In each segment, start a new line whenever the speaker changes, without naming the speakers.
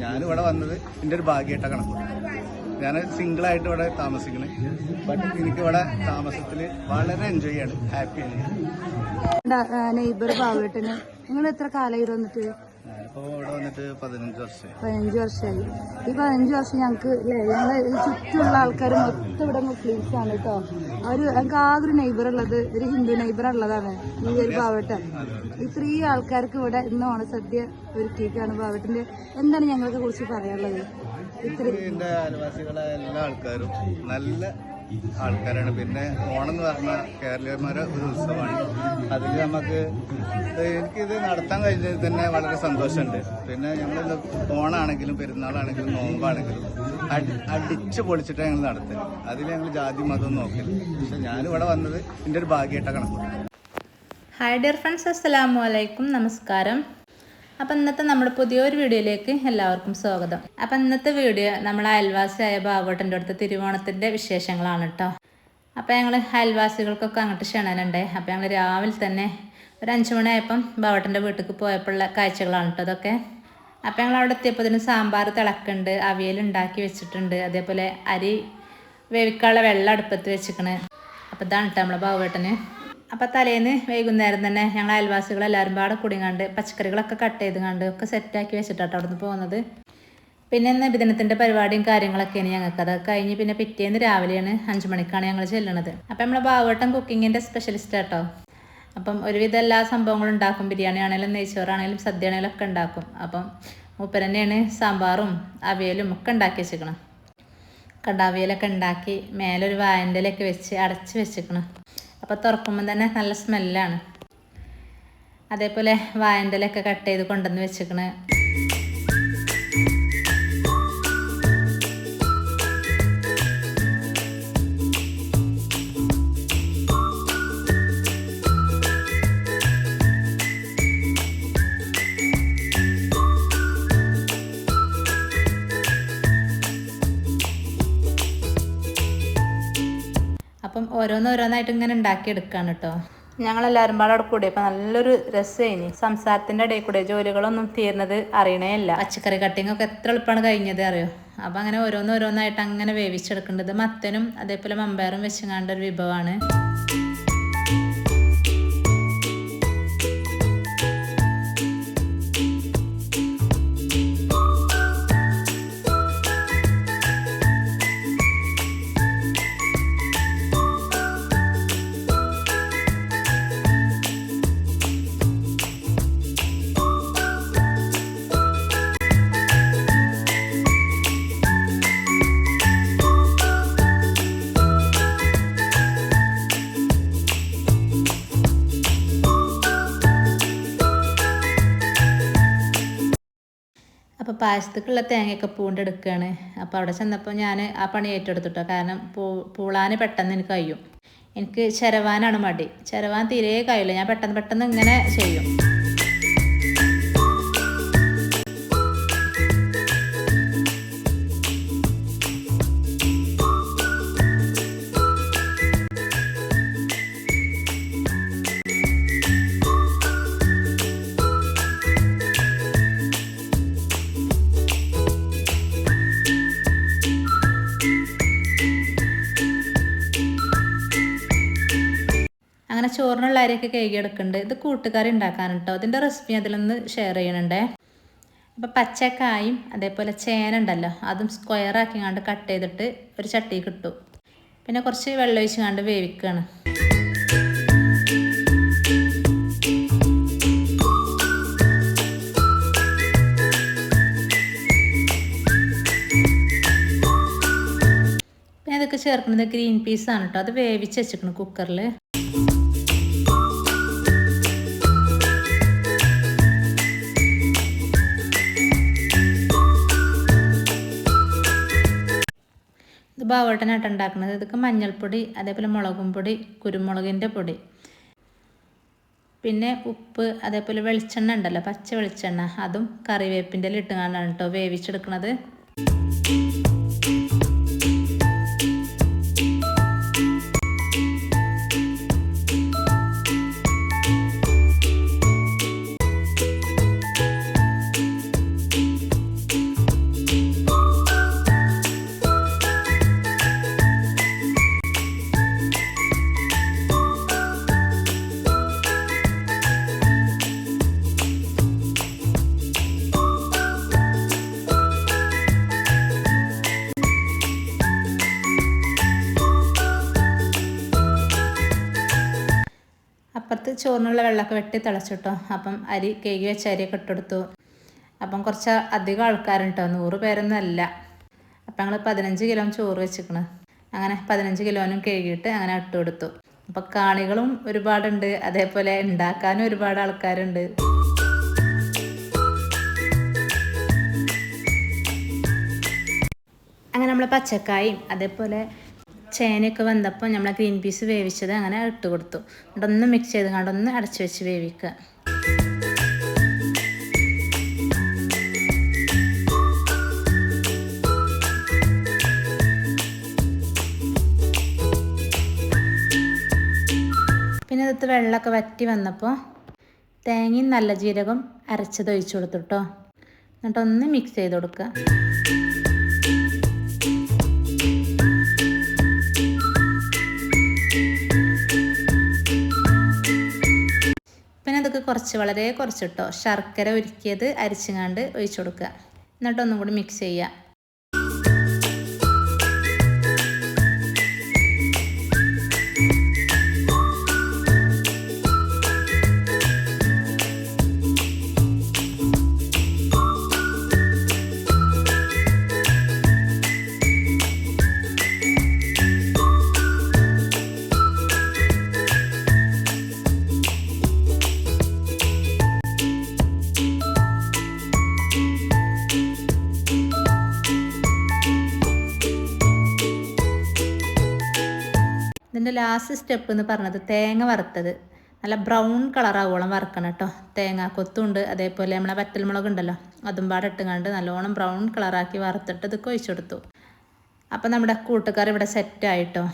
ഞാനിവിടെ വന്നത് എൻ്റെ ഒരു ഭാഗ്യമായിട്ട കണക്ക്. ഞാൻ സിംഗിളായിട്ട് ഇവിടെ താമസിക്കണേ. ബട്ട് എനിക്കിവിടെ താമസത്തിൽ വളരെ എൻജോയ് ചെയ്യാണ്, ഹാപ്പിയാണ്.
നെയ്ബർ ബാബുവേട്ടന് നിങ്ങൾ എത്ര കാലമായി വന്നിട്ട്?
ഞാനിപ്പോൾ ഇവിടെ വന്നിട്ട് 15 വർഷമായി.
15 വർഷമായി. ഈ 15 വർഷം ഞങ്ങൾക്ക് ഞങ്ങളെ ചുറ്റുമുള്ള ആൾക്കാർ മൊത്തം ഇവിടെ മുസ്ലിംസ് ആണ് കേട്ടോ. ഞങ്ങൾക്ക് ആകെ ഒരു നെയ്ബർ ഉള്ളത് ഒരു ഹിന്ദു നെയ്ബർ ഉള്ളതാണ് ഈ ഒരു ബാബുവേട്ടൻ. ഇത്രയും ആൾക്കാർക്ക് ഇവിടെ ഇന്ന് ഓണസദ്യ ഒരുക്കിയിട്ടാണ് ബാബുവേട്ടന്റെ. എന്താണ് ഞങ്ങളെ കുറിച്ച് പറയാനുള്ളത്?
എന്റെ അയൽവാസികളെ എല്ലാ ആൾക്കാരും നല്ല ആൾക്കാരാണ്. പിന്നെ ഓണം എന്ന് പറഞ്ഞാൽ കേരളീയന്മാരെ ഒരു ഉത്സവമാണ്. അതിൽ എനിക്കിത് നടത്താൻ കഴിഞ്ഞതിൽ തന്നെ വളരെ സന്തോഷമുണ്ട്. പിന്നെ ഞങ്ങൾ ഓണാണെങ്കിലും പെരുന്നാളാണെങ്കിലും നോമ്പാണെങ്കിലും അടിച്ച് പൊളിച്ചിട്ടാണ് ഞങ്ങൾ നടത്തുന്നത്. അതിൽ ഞങ്ങൾ ജാതി മതം നോക്കില്ല. പക്ഷെ ഞാനിവിടെ വന്നത് എൻ്റെ ഒരു ഭാഗ്യമായിട്ട കണക്ക്.
ഹായ് ഡിയർ ഫ്രണ്ട്സ്, അസ്സലാമു അലൈക്കും, നമസ്കാരം. അപ്പം ഇന്നത്തെ നമ്മുടെ പുതിയൊരു വീഡിയോയിലേക്ക് എല്ലാവർക്കും സ്വാഗതം. അപ്പം ഇന്നത്തെ വീഡിയോ നമ്മൾ അയൽവാസിയായ ബാബുവേട്ടൻ്റെ അടുത്ത് തിരുവോണത്തിൻ്റെ വിശേഷങ്ങളാണ് കേട്ടോ. അപ്പോൾ ഞങ്ങൾ അയൽവാസികൾക്കൊക്കെ അങ്ങോട്ട് ക്ഷണനുണ്ടേ. അപ്പോൾ ഞങ്ങൾ രാവിലെ തന്നെ ഒരു 5 മണിയായപ്പം ബാബുവേട്ടൻ്റെ വീട്ടിലേക്ക് പോയപ്പോഴുള്ള കാഴ്ചകളാണ് കേട്ടോ അതൊക്കെ. അപ്പോൾ ഞങ്ങൾ അവിടെ എത്തിയപ്പോൾ ഇതിന് സാമ്പാർ തിളക്കുന്നുണ്ട്, അവിയൽ ഉണ്ടാക്കി വെച്ചിട്ടുണ്ട്, അതേപോലെ അരി വേവിക്കാനുള്ള വെള്ളം അടുപ്പത്ത് വെച്ചിക്കണ്. അപ്പോൾ ഇതാണ് കേട്ടോ നമ്മളെ ബാബുവേട്ടന്. അപ്പോൾ തലേന്ന് വൈകുന്നേരം തന്നെ ഞങ്ങൾ അയൽവാസികളെല്ലാവരും പാടെ കുടിങ്ങാണ്ട് പച്ചക്കറികളൊക്കെ കട്ട് ചെയ്ത് കണ്ട് ഒക്കെ സെറ്റാക്കി വെച്ചിട്ടാണ് അവിടെ നിന്ന് പോകുന്നത്. പിന്നെ നബിദിനത്തിൻ്റെ പരിപാടിയും കാര്യങ്ങളൊക്കെയാണ് ഞങ്ങൾക്ക്. അത് കഴിഞ്ഞ് പിന്നെ പിറ്റേന്ന് രാവിലെയാണ് 5 മണിക്കാണ് ഞങ്ങൾ ചെല്ലണത്. അപ്പം നമ്മളെ ബാബുവേട്ടൻ കുക്കിങ്ങിൻ്റെ സ്പെഷ്യലിസ്റ്റ് കേട്ടോ. അപ്പം ഒരുവിധം എല്ലാ സംഭവങ്ങളും ഉണ്ടാക്കും. ബിരിയാണി ആണെങ്കിലും നെയ്ച്ചോറാണെങ്കിലും സദ്യ ആണെങ്കിലും ഒക്കെ ഉണ്ടാക്കും. അപ്പം മൂപ്പർ തന്നെയാണ് സാമ്പാറും അവിയലും ഒക്കെ ഉണ്ടാക്കി വെച്ചിരിക്കണം. അവിയലൊക്കെ ഉണ്ടാക്കി മേലൊരു വാഴൻ്റെ ഇലയൊക്കെ വെച്ച് അടച്ച് വെച്ചിരിക്കണം. അപ്പോൾ തുറക്കുമ്പോൾ തന്നെ നല്ല സ്മെല്ലാണ്. അതേപോലെ വാഴൻ്റെ ഇലയൊക്കെ കട്ട് ചെയ്ത് കൊണ്ടുവന്ന് വെച്ചിരിക്കണ്. അപ്പം ഓരോന്നോരോന്നായിട്ട് ഇങ്ങനെ ഉണ്ടാക്കിയെടുക്കുകയാണ് കേട്ടോ. ഞങ്ങളെല്ലാവരും പാടെ അവിടെ കൂടിയപ്പോൾ നല്ലൊരു രസമായിനി. സംസാരത്തിൻ്റെ ഇടയിൽ കൂടെ ജോലികളൊന്നും തീർന്നത് അറിയണേ ഇല്ല. പച്ചക്കറി കട്ടിങ്ങൊക്കെ എത്ര എളുപ്പമാണ് കഴിഞ്ഞത് അറിയോ. അപ്പം അങ്ങനെ ഓരോന്നോരോന്നായിട്ട് അങ്ങനെ വേവിച്ചെടുക്കേണ്ടത്. മത്തനും അതേപോലെ മമ്പയറും വെച്ചങ്ങാണ്ട ഒരു വിഭവമാണ്. അപ്പോൾ പായസത്തേക്കുള്ള തേങ്ങയൊക്കെ പൂണ്ടെടുക്കുകയാണ്. അപ്പോൾ അവിടെ ചെന്നപ്പോൾ ഞാൻ ആ പണി ഏറ്റെടുത്തിട്ടോ. കാരണം പൂളാൻ പെട്ടെന്ന് എനിക്ക് കഴിയും. എനിക്ക് ചിരവാനാണ് മടി. ചിരവാൻ തീരെ കഴിയില്ല. ഞാൻ പെട്ടെന്ന് ഇങ്ങനെ ചെയ്യും. അങ്ങനെ ചോറിനുള്ള അരിയൊക്കെ കഴുകിയെടുക്കുന്നുണ്ട്. ഇത് കൂട്ടുകറി ഉണ്ടാക്കാനും കേട്ടോ. അതിൻ്റെ റെസിപ്പി അതിലൊന്ന് ഷെയർ ചെയ്യണുണ്ടേ. അപ്പോൾ പച്ചക്കായും അതേപോലെ ചേന ഉണ്ടല്ലോ അതും സ്ക്വയറാക്കി കണ്ട് കട്ട് ചെയ്തിട്ട് ഒരു ചട്ടി കിട്ടും. പിന്നെ കുറച്ച് വെള്ളം ഒഴിച്ച് കണ്ട് വേവിക്കുകയാണ്. പിന്നെ അതൊക്കെ ചേർക്കുന്നത് ഗ്രീൻ പീസാണ് കേട്ടോ. അത് വേവിച്ച് വെച്ചിരിക്കണം കുക്കറിൽ. ഇത് ബാബുവേട്ടനായിട്ട് ഉണ്ടാക്കുന്നത്. ഇതൊക്കെ മഞ്ഞൾപ്പൊടി അതേപോലെ മുളകും പൊടി, കുരുമുളകിൻ്റെ പൊടി, പിന്നെ ഉപ്പ്, അതേപോലെ വെളിച്ചെണ്ണ ഉണ്ടല്ലോ പച്ച വെളിച്ചെണ്ണ, അതും കറിവേപ്പിൻ്റെ ഇട്ടുകൊണ്ടാണ് കേട്ടോ വേവിച്ചെടുക്കുന്നത്. അപ്പോഴേക്ക് ചോറിനുള്ള വെള്ളമൊക്കെ വെട്ടി തിളച്ചിട്ടോ. അപ്പം അരി കേകി വെച്ച അരിയൊക്കെ ഇട്ടെടുത്തു. അപ്പം കുറച്ച് അധികം ആൾക്കാരുണ്ടോ, 100 പേരൊന്നും അല്ല. അപ്പം ഞങ്ങൾ 15 കിലോ ചോറ് വെച്ചിക്കണ്. അങ്ങനെ 15 കിലോനും കഴുകിയിട്ട് അങ്ങനെ ഇട്ട് കൊടുത്തു. അപ്പം കാണികളും ഒരുപാടുണ്ട്, അതേപോലെ ഉണ്ടാക്കാനും ഒരുപാട് ആൾക്കാരുണ്ട്. അങ്ങനെ നമ്മൾ പച്ചക്കായും അതേപോലെ ചേനയൊക്കെ വന്നപ്പോൾ നമ്മൾ ഗ്രീൻ പീസ് വേവിച്ചത് അങ്ങനെ ഇട്ട് കൊടുത്തു. എന്നിട്ടൊന്ന് മിക്സ് ചെയ്ത് കണ്ടൊന്ന് അടച്ചു വെച്ച് വേവിക്കുക. പിന്നെ ഇതിട്ട് വെള്ളമൊക്കെ വറ്റി വന്നപ്പോൾ തേങ്ങയും നല്ല ജീരകം അരച്ചത് ഒഴിച്ചു കൊടുത്തു കേട്ടോ. എന്നിട്ടൊന്ന് മിക്സ് ചെയ്ത് കൊടുക്കുക. പിന്നെ അതൊക്കെ വളരെ കുറച്ചിട്ടോ ശർക്കര ഉരുക്കിയത് അരിച്ചുങ്ങാണ്ട് ഒഴിച്ചു കൊടുക്കുക. എന്നിട്ടൊന്നും കൂടി മിക്സ് ചെയ്യുക. ഇതിൻ്റെ ലാസ്റ്റ് സ്റ്റെപ്പ് എന്ന് പറഞ്ഞത് തേങ്ങ വറുത്തത് നല്ല ബ്രൗൺ കളറാവോളം വറുക്കണം കേട്ടോ. തേങ്ങ കൊത്തുണ്ട്, അതേപോലെ നമ്മളെ വറ്റൽമുളക് ഉണ്ടല്ലോ അതും പാടെ ഇട്ടുകൊണ്ട് നല്ലോണം ബ്രൗൺ കളറാക്കി വറുത്തിട്ട് ഇതൊക്കെ ഒഴിച്ചു കൊടുത്തു. അപ്പം നമ്മുടെ കൂട്ടുകാർ ഇവിടെ സെറ്റായിട്ടോ.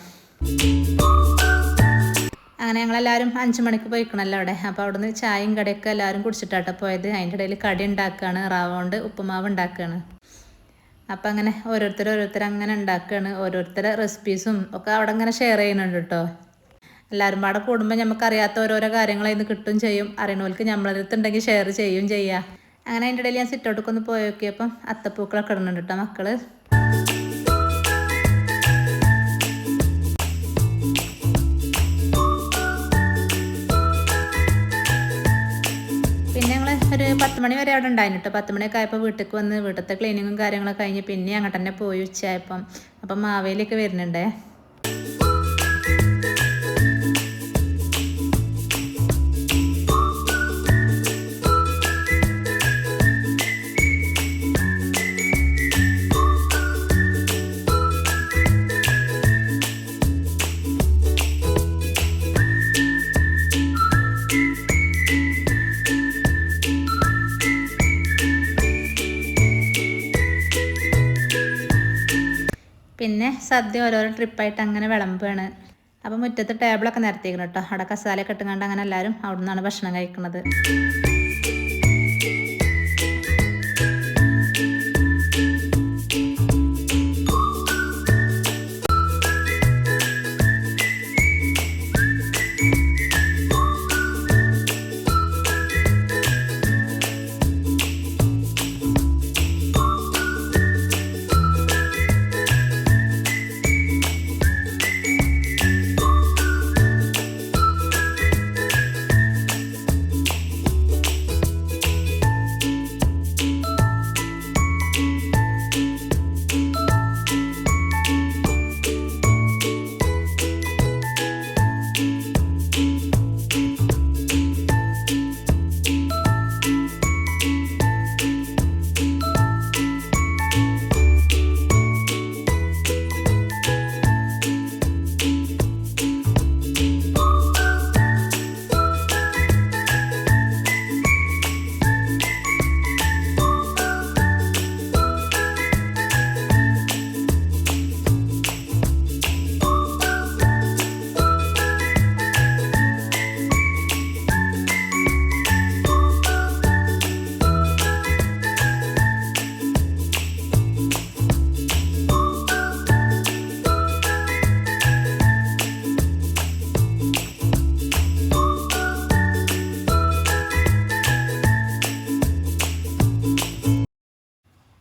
അങ്ങനെ ഞങ്ങളെല്ലാവരും 5 മണിക്ക് പോയിക്കണല്ലോ അവിടെ. അപ്പോൾ അവിടുന്ന് ചായയും കടിയൊക്കെ എല്ലാവരും കുടിച്ചിട്ടാട്ടോ പോയത്. അതിൻ്റെ ഇടയിൽ കടി ഉണ്ടാക്കുകയാണ്, റവ കൊണ്ട് ഉപ്പുമാവ് ഉണ്ടാക്കുകയാണ്. അപ്പം അങ്ങനെ ഓരോരുത്തർ അങ്ങനെ ഉണ്ടാക്കുകയാണ്. ഓരോരുത്തരുടെ റെസിപ്പീസും ഒക്കെ അവിടെ അങ്ങനെ ഷെയർ ചെയ്യുന്നുണ്ട് കേട്ടോ. എല്ലാവരും പാടെ കൂടുമ്പോൾ നമുക്കറിയാത്ത ഓരോരോ കാര്യങ്ങൾ ഇന്ന് കിട്ടും ചെയ്യും. അറിയണവർക്ക് നമ്മളടുത്തുണ്ടെങ്കിൽ ഷെയർ ചെയ്യും ചെയ്യാം. അങ്ങനെ അതിൻ്റെ ഇടയിൽ ഞാൻ സിറ്റൗട്ടൊക്കെ ഒന്ന് പോയി നോക്കിയപ്പം അത്തപ്പൂക്കളൊക്കെ ഇടുന്നുണ്ട് കേട്ടോ മക്കള്. പിന്നെ ഞങ്ങൾ ഒരു 10 മണി വരെ അവിടെ ഉണ്ടായിരുന്നു കേട്ടോ. 10 മണിയൊക്കെ ആയപ്പോൾ വീട്ടിലേക്ക് വന്ന് വീട്ടിലത്തെ ക്ലീനിങ്ങും കാര്യങ്ങളൊക്കെ കഴിഞ്ഞ് പിന്നെ അങ്ങോട്ട് തന്നെ പോയി ഉച്ചയായപ്പം. അപ്പം മാവേലിയൊക്കെ വരുന്നുണ്ടേ. പിന്നെ സദ്യ ഓരോരോ ട്രിപ്പായിട്ട് അങ്ങനെ വിളമ്പുകയാണ്. അപ്പോൾ മുറ്റത്ത് ടേബിളൊക്കെ നിരത്തിക്കണം കേട്ടോ. അവിടെ കസാലയൊക്കെ ഇട്ടുകൊണ്ട് അങ്ങനെ എല്ലാവരും അവിടെ നിന്നാണ് ഭക്ഷണം കഴിക്കുന്നത്.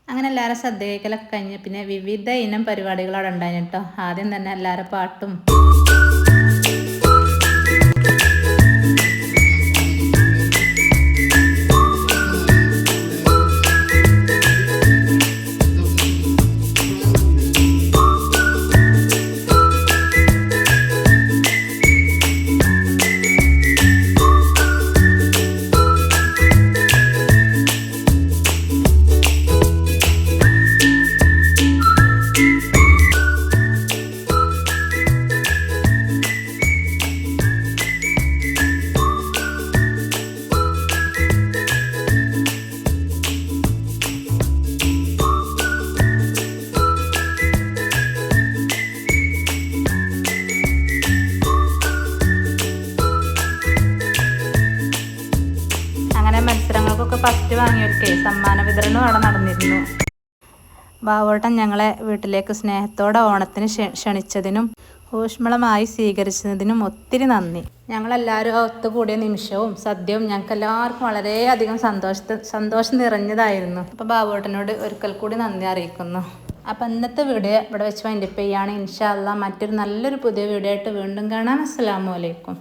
അങ്ങനെ എല്ലാവരും സദ്യ കഴിക്കലൊക്കെ കഴിഞ്ഞ് പിന്നെ വിവിധ ഇനം പരിപാടികൾ അവിടെ ഉണ്ടായിരുന്നു കേട്ടോ. ആദ്യം തന്നെ എല്ലാവരും പാട്ടും ഗിഫ്റ്റ് വാങ്ങിയവർക്ക് സമ്മാന വിതരണവും അവിടെ നടന്നിരുന്നു. ബാവോട്ടൻ ഞങ്ങളെ വീട്ടിലേക്ക് സ്നേഹത്തോടെ ഓണത്തിന് ക്ഷണിച്ചതിനും ഊഷ്മളമായി സ്വീകരിച്ചതിനും ഒത്തിരി നന്ദി. ഞങ്ങളെല്ലാവരും ഒത്തുകൂടിയ നിമിഷവും സദ്യവും ഞങ്ങൾക്ക് എല്ലാവർക്കും വളരെയധികം സന്തോഷം നിറഞ്ഞതായിരുന്നു. അപ്പോൾ ബാബുവേട്ടനോട് ഒരിക്കൽ കൂടി നന്ദി അറിയിക്കുന്നു. അപ്പോൾ ഇന്നത്തെ വീഡിയോ ഇവിടെ വെച്ച് വൈൻഡപ്പ് ചെയ്യുകയാണ്. ഇൻഷാ അല്ലാഹ് മറ്റൊരു നല്ലൊരു പുതിയ വീഡിയോ ആയിട്ട് വീണ്ടും കാണാം. അസ്സലാമു അലൈക്കും.